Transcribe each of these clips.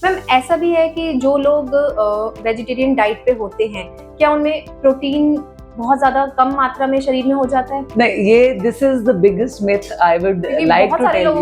Ma'am ऐसा भी है कि जो लोग वेजिटेरियन डाइट पे होते हैं, क्या उनमें प्रोटीन बहुत ज्यादा कम मात्रा में शरीर में हो जाता है? नहीं, ये this is the biggest myth I would like to tell you.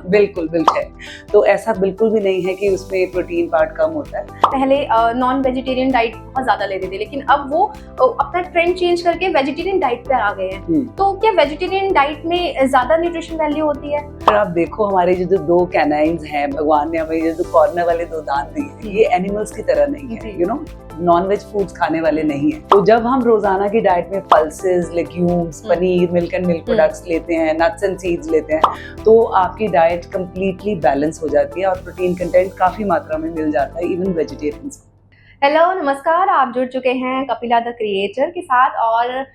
बिल्कुल बिल्कुल है। तो ऐसा बिल्कुल भी नहीं है कि उसमें प्रोटीन पार्ट कम होता है। पहले नॉन वेजिटेरियन डाइट बहुत ज्यादा लेते थे, लेकिन अब वो अपना ट्रेंड चेंज करके वेजिटेरियन डाइट पे आ गए हैं। तो क्या वेजिटेरियन डाइट में ज्यादा न्यूट्रिशन वैल्यू होती है? अगर आप देखो, हमारे जो दो कैनाइन्स हैं, भगवान ने हमें जो कॉर्नर वाले दो दांत दिए, ये एनिमल्स की तरह नहीं है, you know, non veg foods खाने वाले नहीं है। तो जब हम रोजाना की डाइट में pulses, legumes, paneer, milk and milk products लेते हैं, नट्स एंड सीड्स लेते हैं, तो आपकी डाइट कंप्लीटली बैलेंस हो जाती है और प्रोटीन कंटेंट काफी मात्रा में मिल जाता है इवन वेजिटेरियंस को। हेलो नमस्कार, आप जुड़ चुके हैं कपिला द क्रिएटर के साथ और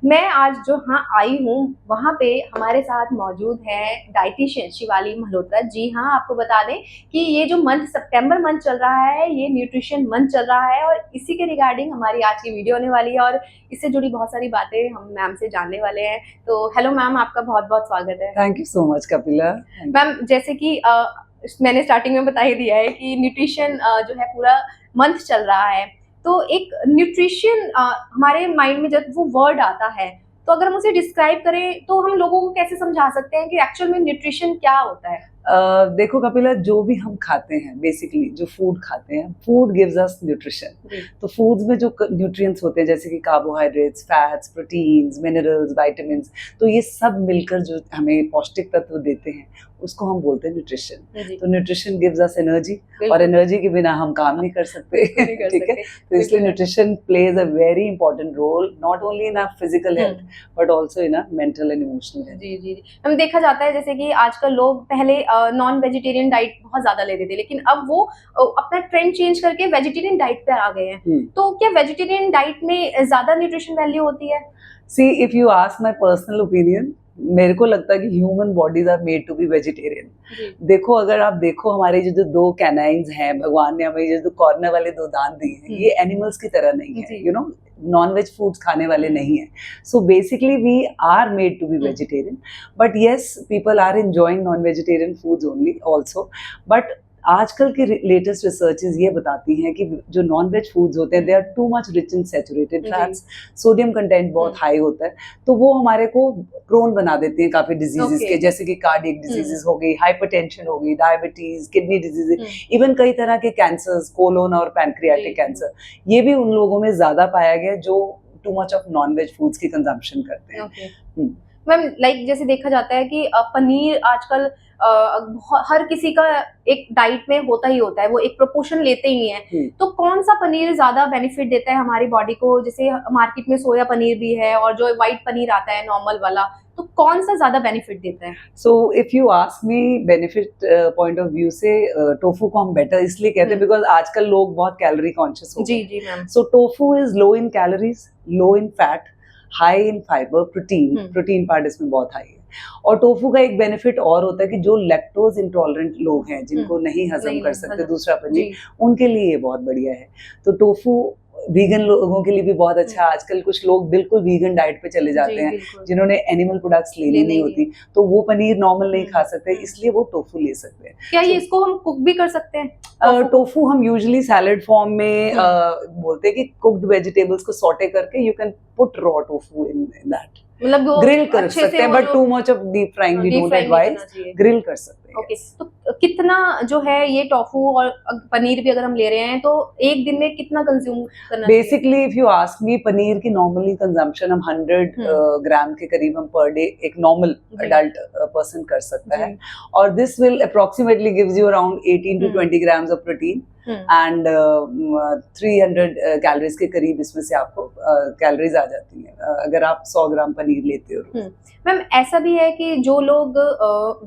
मैं आज जो आई हूँ वहाँ पे हमारे साथ मौजूद है डाइटिशियन शिवाली मल्होत्रा। जी हाँ, आपको बता दें कि ये जो मंथ सितंबर मंथ चल रहा है, ये न्यूट्रिशन मंथ चल रहा है और इसी के रिगार्डिंग हमारी आज की वीडियो होने वाली है और इससे जुड़ी बहुत सारी बातें हम मैम से जानने वाले हैं। तो हेलो मैम, आपका बहुत बहुत स्वागत है। Thank you so much Kapila. Ma'am, जैसे कि मैंने स्टार्टिंग में बता ही दिया है कि न्यूट्रिशन जो है पूरा मंथ चल रहा है, तो एक न्यूट्रिशन हमारे माइंड में जब वो वर्ड आता है, तो अगर हम उसे डिस्क्राइब करें तो हम लोगों को कैसे समझा सकते हैं कि एक्चुअल में न्यूट्रिशन क्या होता है? देखो कपिला, जो भी हम खाते हैं, बेसिकली जो फूड खाते हैं, फूड गिव्स अस न्यूट्रिशन। तो फूड्स में जो न्यूट्रिएंट्स होते हैं, जैसे कि carbohydrates, fats, proteins, minerals, vitamins, तो ये सब मिलकर जो हमें पौष्टिक तत्व देते हैं, उसको हम बोलते हैं न्यूट्रिशन। तो न्यूट्रिशन गिव्स अस एनर्जी, और एनर्जी के बिना हम काम नहीं कर सकते, ठीक है। तो इसलिए nutrition plays a very important role, not only in our physical health but also in our mental and emotional health. जी जी, हम देखा जाता है जैसे कि आजकल लोग पहले नॉन वेजिटेरियन डाइट बहुत ज्यादा लेते थे, लेकिन अब वो अपना ट्रेंड चेंज करके वेजिटेरियन डाइट पे आ गए हैं। तो क्या वेजिटेरियन डाइट में ज्यादा न्यूट्रिशन वैल्यू होती है? See, if you ask my personal opinion, मेरे को लगता है कि human bodies are made to be vegetarian. देखो, अगर आप देखो, हमारे जो दो कैनाइन्स हैं, भगवान ने हमें जो कॉर्नर वाले दो दांत दिए हैं, ये एनिमल्स की तरह नहीं है, you know, non veg foods खाने वाले नहीं है। So basically we are made to be vegetarian, but yes, people are enjoying non vegetarian foods only also. बट आजकल की लेटेस्ट रिसर्चेस ये बताती हैं कि जो नॉन वेज फूड्स होते हैं, they are too much rich in saturated fats, sodium content बहुत हाई होता है, तो वो हमारे को प्रोन बना देते हैं काफी डिजीजेस के, जैसे कि कार्डियक डिजीजेस हो गई, हाइपरटेंशन हो गई, डायबिटीज, किडनी डिजीजेस, इवन कई तरह के कैंसर्स, कोलोन और पैनक्रियाटिक कैंसर, ये भी उन लोगों में ज्यादा पाया गया जो too much of non veg foods की कंजम्पशन करते हैं। मैम, लाइक जैसे देखा जाता है कि पनीर आजकल हर किसी का एक डाइट में होता ही होता है, वो एक प्रोपोर्शन लेते ही है। तो कौन सा पनीर ज्यादा बेनिफिट देता है हमारी बॉडी को? जैसे मार्केट में सोया पनीर भी है और जो व्हाइट पनीर आता है नॉर्मल वाला, तो कौन सा ज्यादा बेनिफिट देता है? सो if you ask me, benefit point of view से टोफू को हम बेटर इसलिए कहते हैं बिकॉज आजकल लोग बहुत कैलोरी कॉन्शियस हो गए। जी ma'am. So tofu is low in calories, low in fat, high in fibre, protein part इसमें बहुत हाई है। और टोफू का एक बेनिफिट और होता है कि जो लैक्टोज इंटॉलरेंट लोग हैं, जिनको नहीं हजम कर सकते दूसरा पनीर, उनके लिए ये बहुत बढ़िया है। तो टोफू वीगन लोगों के लिए भी बहुत अच्छा है। आजकल कुछ लोग बिल्कुल वीगन डाइट पे चले जाते हैं, जिन्होंने एनिमल प्रोडक्ट्स लेनी नहीं होती, तो वो पनीर नॉर्मल नहीं खा सकते, इसलिए वो टोफू ले सकते हैं। क्या ये इसको हम कुक भी कर सकते हैं? टोफू हम यूजुअली सैलेड फॉर्म में बोलते हैं कि कुक्ड वेजिटेबल्स को सॉटे करके you can put raw tofu in that, मतलब ग्रिल कर सकते हैं, but too much of deep frying we don't advise, grill कर सकते हैं। ओके, तो कितना जो है ये टोफू और पनीर भी अगर हम ले रहे हैं तो एक दिन में कितना कंज्यूम करना? Basically if you ask me, paneer की नॉर्मली कंजम्पशन हम 100 ग्राम के करीब हम पर डे एक नॉर्मल अडल्ट पर्सन कर सकता है, और this will approximately gives you around 18 to 20 grams of protein and 300 calories के करीब इसमें से आपको कैलोरीज आ जाती हैं अगर आप 100 ग्राम पनीर लेते हो। मैम, ऐसा भी है कि जो लोग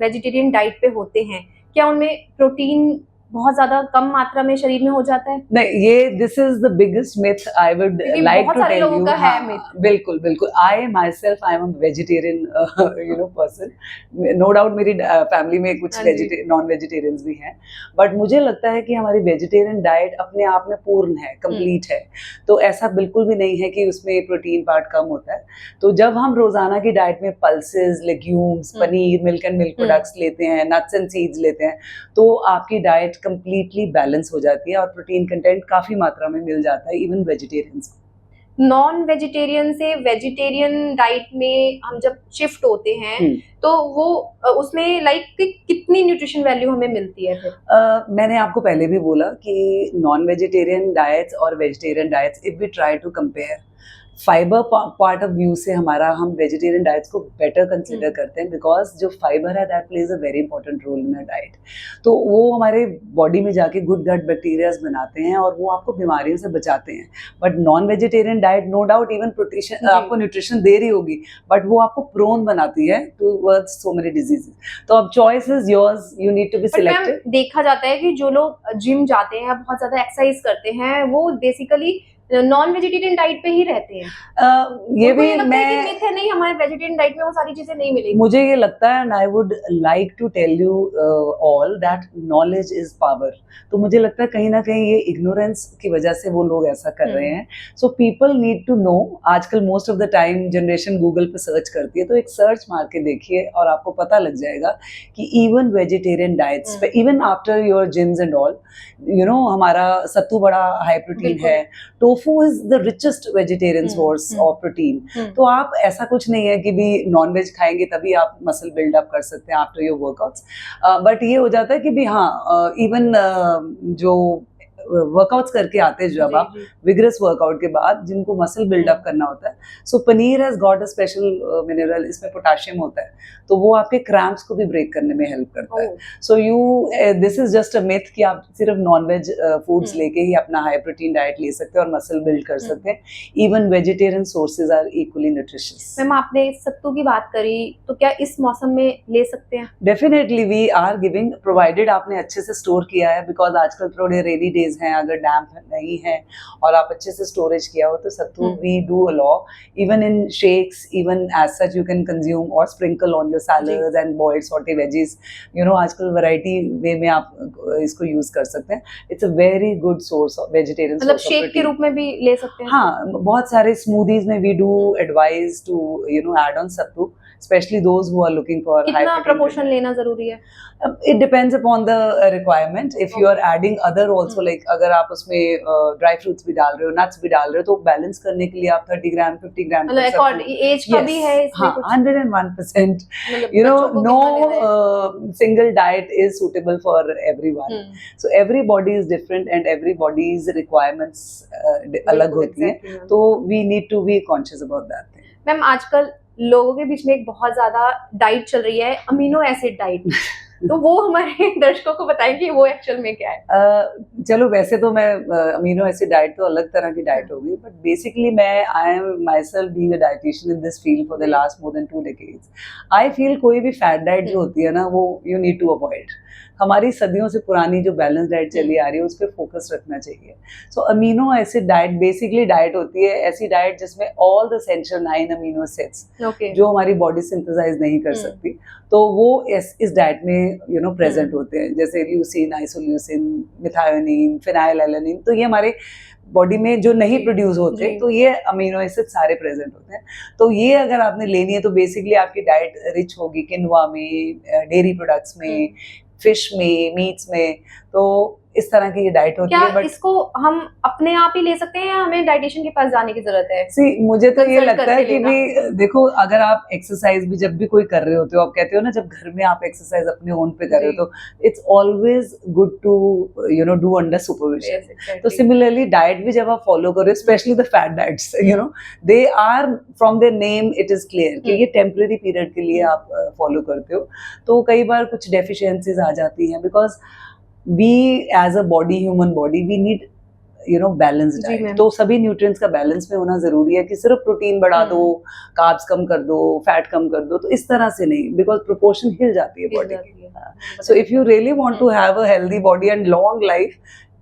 वेजिटेरियन डाइट पे होते हैं, क्या उनमें प्रोटीन बहुत ज्यादा कम मात्रा में शरीर में हो जाता है? नहीं, ये this is the biggest myth I would like to tell you. बिल्कुल बिल्कुल, I myself I am vegetarian you know person, no doubt मेरी फैमिली में कुछ नॉन वेजिटेरियंस भी हैं, बट मुझे लगता है कि हमारी वेजिटेरियन डाइट अपने आप में पूर्ण है, कंप्लीट है। तो ऐसा बिल्कुल भी नहीं है कि उसमें प्रोटीन पार्ट कम होता है। तो जब हम रोजाना की डाइट में pulses, legumes, paneer, milk and milk products लेते हैं, नट्स एंड सीड्स लेते हैं, तो आपकी डाइट डाइट कंप्लीटली बैलेंस हो जाती है और प्रोटीन कंटेंट काफी मात्रा में मिल जाता है इवन वेजिटेरियंस को। नॉन वेजिटेरियन से वेजिटेरियन डाइट में हम जब शिफ्ट होते हैं तो वो उसमें लाइक कितनी न्यूट्रिशन वैल्यू हमें मिलती है फिर? मैंने आपको पहले भी बोला कि नॉन वेजिटेरियन डाइट्स और vegetarian diets if we try to compare, fibre part of view से हमारा हम वेजिटेरियन डाइट्स को बेटर कंसिडर करते हैं बिकॉज जो फाइबर है that plays a very important role in a diet. तो वो हमारे बॉडी में जाके गुड गट बैक्टीरियाज बनाते हैं और वो आपको बीमारियों से बचाते हैं। But non vegetarian diet no doubt even प्रोटीशन आपको न्यूट्रिशन दे रही होगी बट वो आपको प्रोन बनाती है टुवर्ड्स सो मेनी डिजीजेस। तो अब choice is yours, you need to be selected. देखा जाता है कि जो लोग जिम जाते हैं बहुत ज्यादा एक्सरसाइज करते हैं वो बेसिकली नॉन वेजिटेरियन डाइट पे ही रहते हैं। ये भी मैं मिथ है, नहीं हमारे वेजिटेरियन डाइट में वो सारी चीजें नहीं मिलेगी। मुझे ये लगता है and I would like to tell you all that knowledge is power. तो मुझे लगता है कहीं ना कहीं ये इग्नोरेंस की वजह से वो लोग ऐसा कर रहे हैं। So people need to know. आजकल most of the time generation Google पे सर्च करती है, तो एक सर्च मार के देखिए और आपको पता लग जाएगा कि इवन वेजिटेरियन डाइट्स पे, even after your gyms and all, you know, हमारा सत्तू बड़ा हाई प्रोटीन है, tofu is the richest vegetarian source of protein. तो आप ऐसा कुछ नहीं है कि भी नॉन वेज खाएंगे तभी आप मसल बिल्डअप कर सकते हैं आफ्टर योर वर्कआउट्स। बट ये हो जाता है कि भी हाँ, इवन जो वर्कआउट्स करके आते हैं जब आप विग्रस वर्कआउट के बाद, जिनको मसल बिल्डअप करना होता है, so paneer has got a special mineral, इसमें पोटेशियम होता है, तो वो आपके क्रैम्प्स को भी ब्रेक करने में हेल्प करता है। So you this is just a myth कि आप सिर्फ नॉन-वेज फूड्स लेके ही अपना हाई प्रोटीन डाइट ले सकते हैं और मसल बिल्ड कर सकते हैं। Even vegetarian sources are equally nutritious. Ma'am आपने सत्तू की बात करी, तो क्या इस मौसम में ले सकते हैं? Definitely we are giving, provided आपने अच्छे से स्टोर किया है, बिकॉज आजकल थोड़े रेनी डेज हैं, अगर डैम्प नहीं है और आप अच्छे से स्टोरेज किया हो तो sattu we do allow even in shakes, even as such you can consume और sprinkle on your salads and boiled saute veggies. You know, आजकल वैरायटी वे में आप इसको यूज कर सकते हैं। It's a very good source of vegetarian, मतलब शेक के रूप में भी ले सकते हैं। हाँ, बहुत सारे स्मूदीज में we do advise to you know add on sattu, especially those who are looking for high कितना proportion लेना जरूरी है? It depends upon the requirement. If you are adding other also, like अगर आप उसमें dry fruits भी डाल रहे हो, nuts भी डाल रहे हो, तो बैलेंस करने के लिए आप 30 ग्राम 50 ग्राम एज का भी है इसमें कुछ? 101%. You know, no single diet is suitable for everyone. So everybody is different and everybody's requirements अलग होती हैं, तो we need to be conscious about that thing. Ma'am आजकल लोगों के बीच में एक बहुत ज्यादा डाइट चल रही है, अमीनो एसिड डाइट। तो वो हमारे दर्शकों को बताएं कि वो एक्चुअल में क्या है? चलो, वैसे तो मैं अमीनो एसिड डाइट तो अलग तरह की डाइट होगी, बट बेसिकली मैं I am my self being a dietitian in this field for the last more than 2 decades. I feel कोई भी फैट डाइट जो होती है ना, वो यू नीड टू अवॉइड। हमारी सदियों से पुरानी जो बैलेंस डाइट चली आ रही है उस पर फोकस रखना चाहिए। So amino acid diet basically diet होती है ऐसी डाइट जिसमें all the essential 9 amino acids जो हमारी बॉडी सिंथेसाइज नहीं कर सकती, तो वो इस डाइट में यू नो प्रेजेंट होते हैं, जैसे ल्यूसीन, आइसोल्यूसिन, मिथायोनिन, फिनाइलएलेनिन। तो ये हमारे बॉडी में जो नहीं प्रोड्यूस होते, तो ये अमीनो एसिड सारे प्रेजेंट होते हैं। तो ये अगर आपने लेनी है तो बेसिकली आपकी डाइट रिच होगी किनवा में, डेयरी प्रोडक्ट्स में, फिश में, मीट्स में। तो इस तरह की ये डाइट होती है। बट इसको हम अपने आप ही ले सकते हैं या हमें डाइटिशियन के पास जाने की जरूरत है? सी, मुझे तो ये लगता है कि भी देखो, अगर आप एक्सरसाइज भी जब भी कोई कर रहे होते हो, आप कहते हो ना जब घर में आप एक्सरसाइज अपने ओन पे कर रहे हो, तो it's always good to you know do under supervision. तो सिमिलरली डाइट भी जब आप फॉलो कर रहे हो, specially the fat diets, you know they are from their name it is clear कि ये टेम्पररी पीरियड के लिए आप फॉलो करते हो। तो कई बार कुछ डेफिशिएंसीज आ जाती हैं, because we as a body, human body, we need you know balanced diet. तो सभी न्यूट्रिएंट्स का बैलेंस में होना जरूरी है कि सिर्फ प्रोटीन बढ़ा दो, कार्ब्स कम कर दो, फैट कम कर दो, तो इस तरह से नहीं, बिकॉज प्रोपोर्शन हिल जाती है बॉडी की। So if you really want to have a healthy body and long life,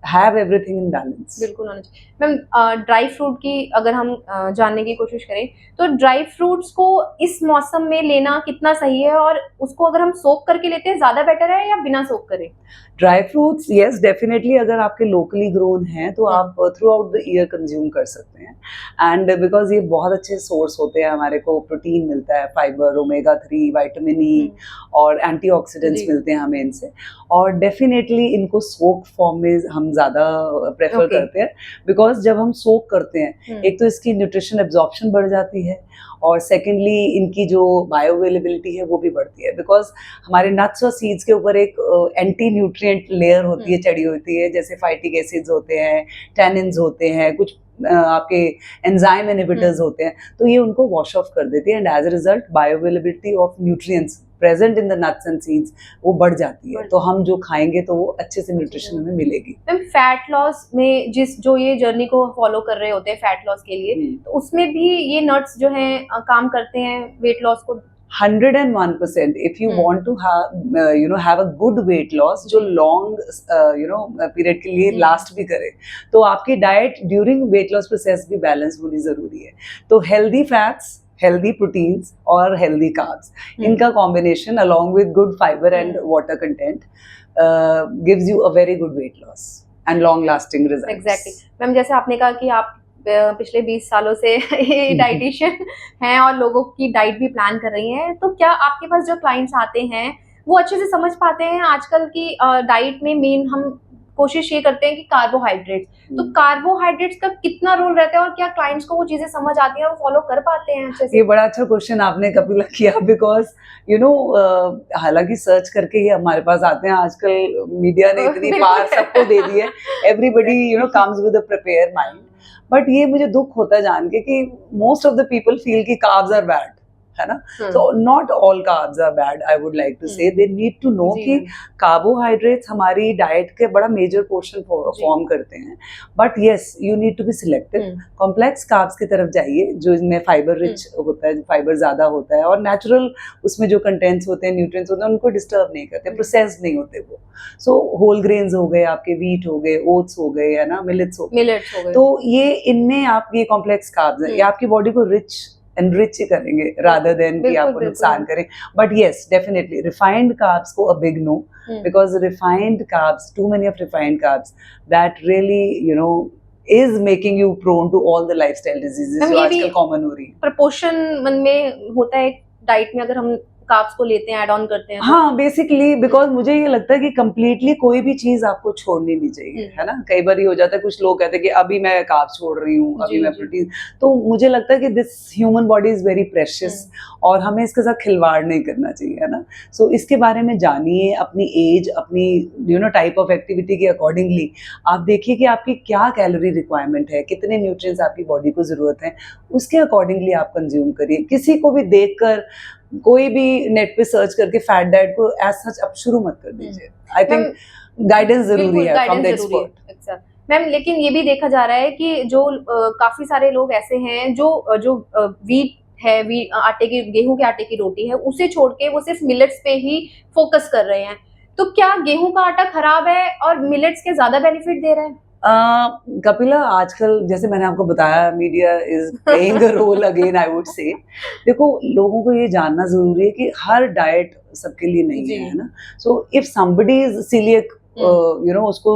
have everything in balance. बिल्कुल होना चाहिए। मैम ड्राई फ्रूट की अगर हम जानने की कोशिश करें तो ड्राई फ्रूट्स को इस मौसम में लेना कितना सही है, और उसको अगर हम सोक करके लेते हैं ज्यादा बेटर है या बिना सोक करे? ड्राई फ्रूट्स यस डेफिनेटली, अगर आपके लोकली ग्रोन हैं तो आप through out the year consume कर सकते हैं, एंड बिकॉज ये बहुत अच्छे सोर्स होते हैं, हमारे को प्रोटीन मिलता है, फाइबर, ओमेगा 3, विटामिन ई और एंटीऑक्सीडेंट्स मिलते हैं हमें इनसे, और डेफिनेटली इनको सोक फॉर्म में हम ज़्यादा प्रेफर करते हैं, बिकॉज जब हम सोक करते हैं एक तो इसकी न्यूट्रिशन एब्जॉर्प्शन बढ़ जाती है, और सेकेंडली इनकी जो बायो अवेलेबिलिटी है वो भी बढ़ती है, बिकॉज हमारे नट्स और सीड्स के ऊपर एक एंटी न्यूट्रिएंट लेयर होती है, चढ़ी होती है, जैसे फाइटिक एसिड्स होते हैं, टैनिन्स होते हैं, कुछ आपके एंजाइम इनहिबिटर्स होते हैं, तो ये उनको वॉश ऑफ कर देती है, and as a result bioavailability of nutrients present in the nuts and seeds वो बढ़ जाती है, तो हम जो खाएंगे तो वो अच्छे से न्यूट्रिशन हमें मिलेगी। मैम फैट लॉस में जो ये जर्नी को फॉलो कर रहे होते हैं फैट लॉस के लिए, तो उसमें भी ये नट्स जो हैं काम करते हैं वेट लॉस को? 101%. If you want to have a good weight loss जो long पीरियड के लिए लास्ट भी करे, तो आपकी diet during weight loss process भी बैलेंस होनी जरूरी है। तो हेल्दी फैट्स, हेल्दी प्रोटीन्स और हेल्दी कार्ब्स, इनका combination along with good fibre and water content gives you a very good weight loss and long lasting results. Exactly ma'am, जैसे आपने कहा कि आप पिछले 20 सालों से ये डाइटिशियन हैं और लोगों की डाइट भी प्लान कर रही हैं, तो क्या आपके पास जो क्लाइंट्स आते हैं वो अच्छे से समझ पाते हैं आजकल की डाइट में? मेन हम कोशिश ये करते हैं कि कार्बोहाइड्रेट्स, तो कार्बोहाइड्रेट्स का कितना रोल रहता है, और क्या क्लाइंट्स को वो चीजें समझ आती हैं और फॉलो कर पाते हैं अच्छे से? ये बड़ा अच्छा क्वेश्चन आपने कपिला किया, बिकॉज हालांकि सर्च करके ही हमारे पास आते हैं, आजकल मीडिया ने इतनी पार सबको दे दी है, everybody comes with a prepare mind, but ये मुझे दुख होता है जान के कि most of the people feel कि कार्ब्स आर बैड, है ना? So not all carbs are bad, I would like to say. They need to know कि कार्बोहाइड्रेट्स हमारी डाइट के बड़ा मेजर पोर्शन फॉर्म करते हैं, but yes you need to be selective. Complex carbs की तरफ जाइए जो इसमें फाइबर रिच होता है, फाइबर ज्यादा होता है, और नेचुरल उसमें जो कंटेंट्स होते हैं, न्यूट्रिएंट्स होते हैं, उनको डिस्टर्ब नहीं करते, प्रोसेस्ड नहीं होते वो। सो होल ग्रेन्स हो गए, आपके व्हीट हो गए, ओट्स हो गए, है ना, मिलेट्स हो गए, तो ये इनमें आप ये कॉम्प्लेक्स कार्ब्स हैं, ये आपकी बॉडी को रिच एनरिच ही करेंगे रादर देन कि आपको नुकसान करें। But yes definitely refined carbs को a big no, because refined carbs, too many of refined carbs, that really is making you prone to all the lifestyle diseases जो आजकल common हो रही है। प्रपोर्शन मन में होता है डाइट में, अगर हम कार्ब्स को लेते हैं, ऐड ऑन करते हैं तो? हाँ बेसिकली, बिकॉज मुझे ये लगता है कि कम्प्लीटली कोई भी चीज आपको छोड़नी नहीं चाहिए, है ना? कई बार ये हो जाता है, कुछ लोग कहते हैं कि अभी मैं कार्ब्स छोड़ रही हूँ, अभी मैं प्रोटीन, तो मुझे लगता है कि this human body is very precious और हमें इसके साथ खिलवाड़ नहीं करना चाहिए, है ना? सो इसके बारे में जानिए, अपनी एज, अपनी टाइप ऑफ एक्टिविटी के अकॉर्डिंगली आप देखिए कि आपकी क्या कैलोरी रिक्वायरमेंट है, कितने न्यूट्रिएंट्स आपकी बॉडी को जरूरत है, उसके अकॉर्डिंगली आप कंज्यूम करिए। किसी को भी देखकर, कोई भी नेट पे सर्च करके फैट डाइट को एज सच अब शुरू मत कर दीजिए। आई थिंक गाइडेंस जरूरी है फ्रॉम द एक्सपर्ट। मैम लेकिन ये भी देखा जा रहा है कि जो काफी सारे लोग ऐसे हैं जो वीट है, आटे की, गेहूं के आटे की रोटी है, उसे छोड़ के वो सिर्फ मिलेट्स पे ही फोकस कर रहे हैं, तो क्या गेहूं का आटा खराब है और मिलेट्स के ज्यादा बेनिफिट दे रहे हैं? कपिला, आजकल जैसे मैंने आपको बताया, media is playing a role again, I would say. देखो, लोगों को ये जानना जरूरी है कि हर डाइट सबके लिए नहीं है ना? So if somebody is coeliac, उसको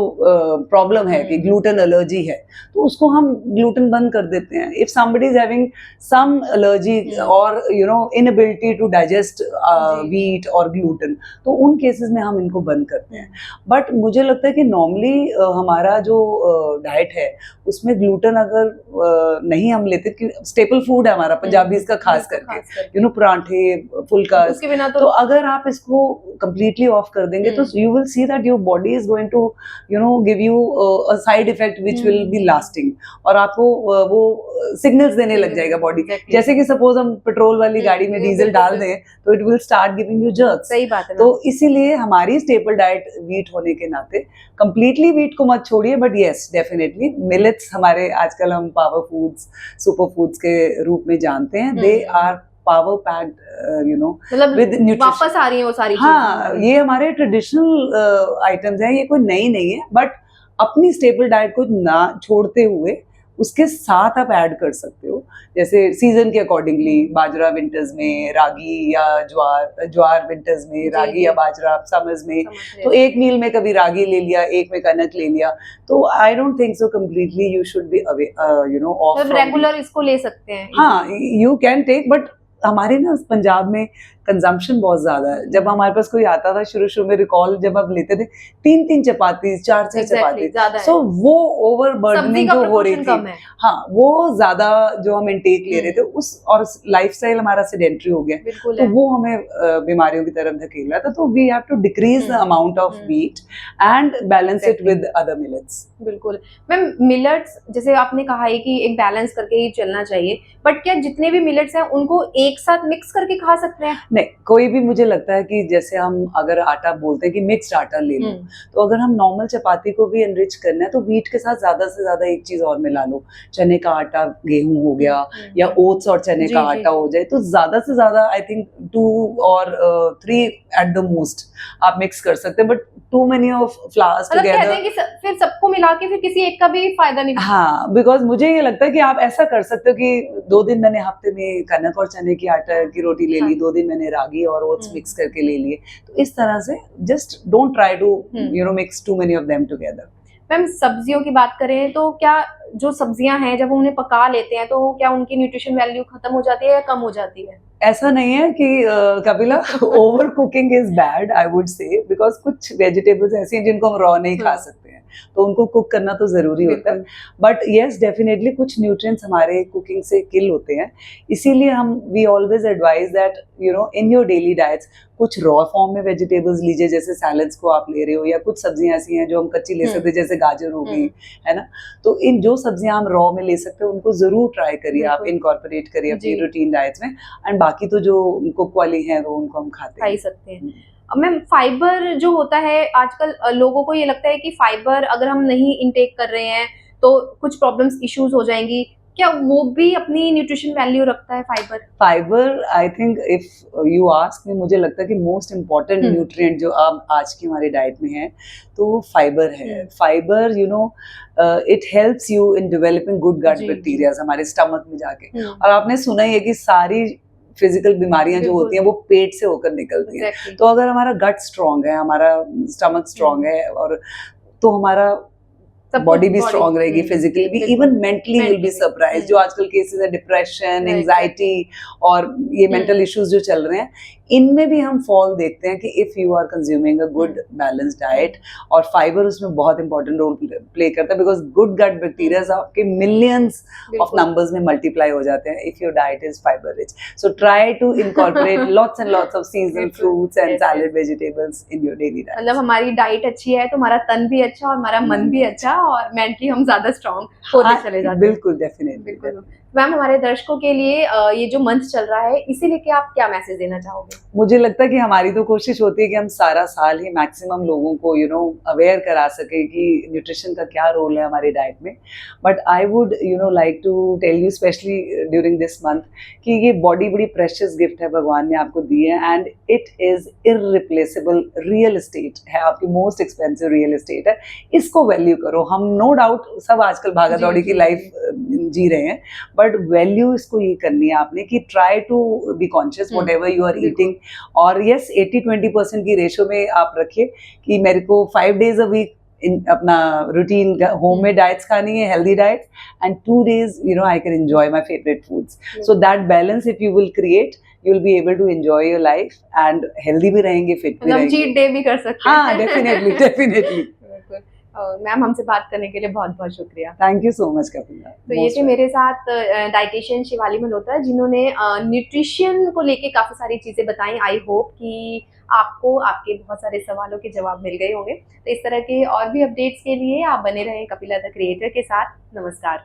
प्रॉब्लम है कि ग्लूटेन एलर्जी है, तो उसको हम ग्लूटेन बंद कर देते हैं। If somebody is having some allergy और इनएबिलिटी टू डाइजेस्ट व्हीट और ग्लूटेन, तो उन केसेस में हम इनको बंद करते हैं। बट मुझे लगता है कि नॉर्मली हमारा जो डाइट है उसमें ग्लूटेन अगर नहीं हम लेते, कि स्टेपल फूड है हमारा पंजाबी का खास करके, परांठे, फुल्का, तो अगर आप इसको कंप्लीटली ऑफ कर देंगे तो you will see that your body is going to give you a side effect which will be lasting, और आपको वो सिग्नल्स देने लग जाएगा बॉडी, जैसे कि सपोज हम पेट्रोल वाली गाड़ी में डीजल डाल दें तो it will start giving you jerks. सही बात है। तो इसीलिए हमारी स्टेपल डाइट वीट होने के नाते कंप्लीटली वीट को मत छोड़िए, बट यस डेफिनेटली मिलेट्स हमारे आजकल हम पावर फूड्स, सुपर फूड्स के रूप में जानते हैं। They are power packed, with nutrition. वापस आ रही है वो सारी चीजें। हाँ, ये हमारे ट्रेडिशनल आइटम्स हैं, ये कोई नई नहीं है, बट अपनी स्टेपल डाइट को ना छोड़ते हुए उसके साथ आप ऐड कर सकते हो, जैसे सीजन के अकॉर्डिंगली बाजरा विंटर्स में, रागी या ज्वार विंटर्स में, रागी या बाजरा समर्स में। तो एक मील में कभी रागी ले लिया, एक में कनक ले लिया। तो I don't think so completely you should be away of, regular इसको ले सकते हैं। हाँ, यू कैन टेक, बट हमारे ना पंजाब में कंजम्पशन बहुत ज्यादा है। जब हमारे पास कोई आता था शुरू में, रिकॉल जब आप लेते थे 3-3 चपाती, 4-6 चपाती, सो वो ओवर बर्डनिंग जो हो रही थी, हाँ, वो ज्यादा जो हम इंटेक ले रहे थे उस, और लाइफस्टाइल हमारा सेडेंटरी हो गया, तो वो हमें बीमारियों की तरफ धकेल रहा था। तो we have to decrease the amount of wheat and balance it with other millets. बिल्कुल मैम, मिलेट्स जैसे आपने कहा है कि एक बैलेंस करके ही चलना चाहिए, बट क्या जितने भी मिलेट्स हैं उनको एक साथ मिक्स करके खा सकते हैं? नहीं, कोई भी, मुझे लगता है कि जैसे हम अगर आटा बोलते हैं कि मिक्स्ड आटा ले लो, तो अगर हम नॉर्मल चपाती को भी एनरिच करना है तो व्हीट के साथ ज्यादा से ज्यादा एक चीज और मिला लो, चने का आटा, गेहूं हो गया, या ओट्स और चने का आटा हो जाए, तो ज्यादा से ज्यादा आई थिंक 2 और 3 एट द मोस्ट आप मिक्स कर सकते हैं, but too many of flours together, फिर सबको मिला के फिर किसी एक का भी फायदा नहीं। हाँ, बिकॉज मुझे ये लगता है कि आप ऐसा कर सकते हो कि 2 दिन मैंने हफ्ते में कनक और चने की आटा की रोटी ले ली, 2 दिन मैंने रागी और ओट्स मिक्स करके ले लिए, तो इस तरह से just don't try to mix too many of them together. Ma'am, सब्जियों की बात करें तो क्या जो सब्जियां हैं जब उन्हें पका लेते हैं तो क्या उनकी न्यूट्रिशन वैल्यू खत्म हो जाती है या कम हो जाती है? ऐसा नहीं है कि Kapila over cooking is bad, I would से, बिकॉज कुछ वेजिटेबल्स ऐसी हैं जिनको हम रॉ नहीं खा सकते हैं, तो उनको कुक करना तो जरूरी होता है। बट येस, डेफिनेटली कुछ न्यूट्रिएंट्स हमारे कुकिंग से किल होते हैं, इसीलिए हम we always advise that in your daily diets कुछ रॉ फॉर्म में वेजिटेबल्स लीजिए, जैसे सैलड्स को आप ले रहे हो, या कुछ सब्जियां ऐसी हैं जो हम कच्ची ले सकते हैं, जैसे गाजर हो गई, है ना। तो इन जो सब्जियां हम रॉ में ले सकते हैं उनको जरूर ट्राई करिए, आप इनकॉर्पोरेट करिए अपनी रूटीन डाइट्स में, एंड बाकी तो जो कुक वाली है वो उनको हम खा ही सकते हैं। मैम, फाइबर जो होता है आजकल लोगों को ये लगता है कि फाइबर अगर हम नहीं इंटेक कर रहे हैं तो कुछ प्रॉब्लम्स, इश्यूज हो जाएंगी, क्या वो भी अपनी न्यूट्रिशन वैल्यू रखता है fibre? I think if you ask me, मुझे लगता है कि मोस्ट इम्पॉर्टेंट न्यूट्रिएंट जो आज की हमारी डाइट में है तो वो फाइबर है। Fibre it helps you in developing good gut bacteria हमारे स्टमक में जाके, और आपने सुना ही है कि सारी फिजिकल बीमारियां जो होती हैं वो पेट से होकर निकलती हैं। तो अगर हमारा गट स्ट्रांग है, हमारा स्टमक स्ट्रांग है, और तो हमारा बॉडी भी स्ट्रांग रहेगी, फिजिकली भी, even mentally will be surprise. जो आजकल केसेस है डिप्रेशन, एंजाइटी और ये मेंटल इश्यूज जो चल रहे हैं, इनमें भी हम फॉल देखते हैं कि if you are consuming a good balanced diet, और फाइबर उसमें बहुत इंपॉर्टेंट रोल प्ले करता है, बिकॉज गुड गट बैक्टीरिया आपके मिलियंस ऑफ नंबर्स में मल्टीप्लाई हो जाते हैं if your diet is fibre rich. So try to incorporate lots and lots of seasonal fruits and salad vegetables in your daily diet. मतलब हमारी diet अच्छी है तो हमारा तन भी अच्छा और हमारा मन भी अच्छा, और मेंटली हम ज्यादा स्ट्रांग होते चले जाते हैं। बिल्कुल, डेफिनेटली। मैम, हमारे दर्शकों के लिए ये जो मंथ चल रहा है, इसी लेके आप क्या मैसेज देना चाहोगे? मुझे लगता है कि हमारी तो कोशिश होती है कि हम सारा साल ही मैक्सिमम लोगों को अवेयर करा सके कि न्यूट्रिशन का क्या रोल है हमारी डाइट में। But I would like to tell you, specially during this month, कि ये बॉडी बड़ी प्रेशियस गिफ्ट है भगवान ने आपको दी है, and it is irreplaceable real estate है, आपकी मोस्ट एक्सपेंसिव रियल एस्टेट है। इसको वैल्यू करो। हम नो डाउट सब आजकल भागा दौड़ी की लाइफ जी रहे हैं, बट वैल्यू इसको ये करनी है आपने कि try to be conscious whatever you are eating. और यस, 80-20% की रेशो में आप रखिए कि मेरे को 5 days अ वीक अपना रूटीन होममेड डाइट्स खानी है, healthy diets, and 2 days I can enjoy my favourite foods. So that balance if you will create, you will be able to enjoy your life and healthy भी रहेंगे, fit भी रहेंगे। Cheat day भी कर सकते हैं। हाँ, डेफिनेटली। मैम, हमसे बात करने के लिए बहुत बहुत शुक्रिया। Thank you so much Kapila. तो ये थे मेरे साथ डाइटिशियन शिवाली मल्होत्रा, जिन्होंने न्यूट्रिशन को लेके काफी सारी चीजें बताई। आई होप कि आपको आपके बहुत सारे सवालों के जवाब मिल गए होंगे। तो इस तरह के और भी अपडेट्स के लिए आप बने रहें कपिला द क्रिएटर के साथ। नमस्कार।